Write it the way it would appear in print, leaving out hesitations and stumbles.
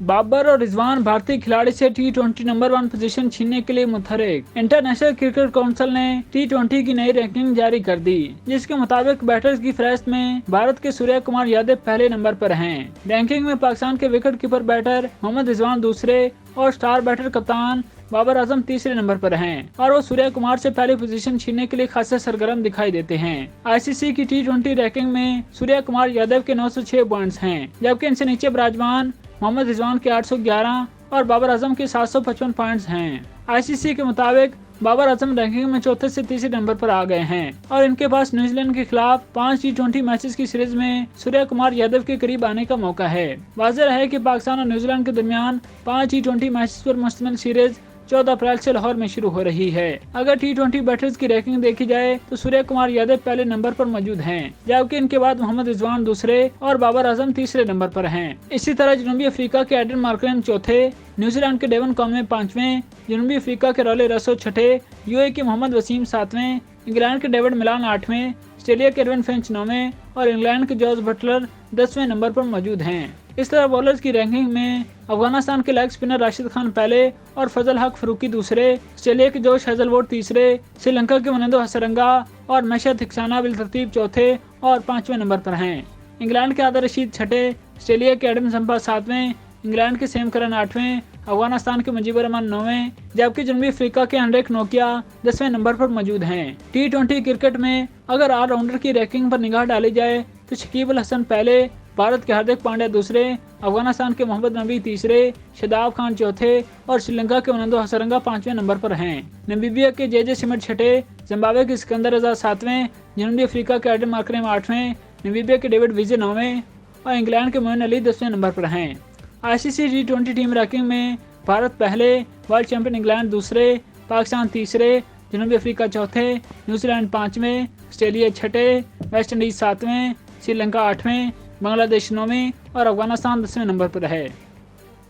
बाबर और रिजवान भारतीय खिलाड़ी से T20 नंबर 1 पोजीशन छीनने के लिए मुतहरिक। इंटरनेशनल क्रिकेट काउंसिल ने T20 की नई रैंकिंग जारी कर दी, जिसके मुताबिक बैटर्स की फहरिस्त में भारत के सूर्य कुमार यादव पहले नंबर पर हैं। रैंकिंग में पाकिस्तान के wicket keeper batter Mohammad Rizwan दूसरे और स्टार बैटर कप्तान बाबर आजम तीसरे नंबर पर हैं और वो सूर्य कुमार से पहली पोजीशन छीनने के लिए खासे सरगर्म दिखाई देते हैं। आईसीसी की T20 रैंकिंग में सूर्य कुमार यादव के 906 पॉइंट्स हैं, जबकि इनसे नीचे विराजमान मोहम्मद रिजवान के 811 और बाबर आजम के 755 पॉइंट्स हैं। आईसीसी के मुताबिक बाबर आजम रैंकिंग में चौथे से तीसरे नंबर पर आ गए हैं और इनके पास न्यूजीलैंड के खिलाफ 5 T20 मैचेस की सीरीज में सूर्य कुमार यादव के करीब आने का मौका है। वाज़ेह है कि पाकिस्तान और न्यूजीलैंड के दरमियान 5 T20 मैचेस पर मुश्तमिल सीरीज 14 अप्रैल से लाहौर में शुरू हो रही है। अगर T20 बैटर्स की रैंकिंग देखी जाए तो सूर्य कुमार यादव पहले नंबर पर मौजूद हैं, जबकि इनके बाद मोहम्मद रिजवान दूसरे और बाबर आजम तीसरे नंबर पर हैं। इसी तरह जनूबी अफ्रीका के एडन मार्करन चौथे, न्यूजीलैंड के डेवन कॉनवे 5वें, जनूबी अफ्रीका के रॉले रसो 6ठे, यूएई के मोहम्मद वसीम 7वें, इंग्लैंड के डेविड मिलान 8वें, ऑस्ट्रेलिया के एडविन फिंच 9वें और इंग्लैंड के जॉर्ज बटलर 10वें नंबर पर मौजूद हैं। इस तरह बॉलर्स की रैंकिंग में अफगानिस्तान के लेग स्पिनर राशिद खान पहले और फजल हक फरूकी दूसरे, ऑस्ट्रेलिया के जोश हेजलवुड तीसरे, श्रीलंका के मनिंदो हसरंगा और मशहद थिक्साना बिलतरतीब चौथे और 5वें नंबर पर हैं। इंग्लैंड के आदर रशीद 6ठे, ऑस्ट्रेलिया के एडम जम्पा 7वें, इंग्लैंड के सेम करन 8वें, अफगानिस्तान के मुजीबर रहमान 9वें, जबकि जनूबी अफ्रीका के एंड्रिक नोकिया 10वें नंबर पर मौजूद हैं। T20 क्रिकेट में अगर ऑलराउंडर की रैंकिंग पर निगाह डाली जाए तो शकीब अल हसन पहले, भारत के हार्दिक पांड्या दूसरे, अफगानिस्तान के मोहम्मद नबी तीसरे, शादाब खान चौथे और श्रीलंका के मनिंदो हसरंगा 5वें नंबर पर हैं। नामीबिया के जे स्मिथ 6ठे, जिम्बाब्वे के सिकंदर रजा 7वें, जनूबी अफ्रीका के एडन मार्करम 8वें, नामीबिया के डेविड विजे 9वें और इंग्लैंड के मोइन अली 10वें नंबर पर हैं। आईसीसी T20 टीम रैंकिंग में भारत पहले, वर्ल्ड चैंपियन इंग्लैंड दूसरे, पाकिस्तान तीसरे, जनूबी अफ्रीका चौथे, न्यूजीलैंड 5वें, ऑस्ट्रेलिया 6ठे, वेस्ट इंडीज 7वें, श्रीलंका 8वें, बांग्लादेश 9वें और अफगानिस्तान 10वें नंबर पर है।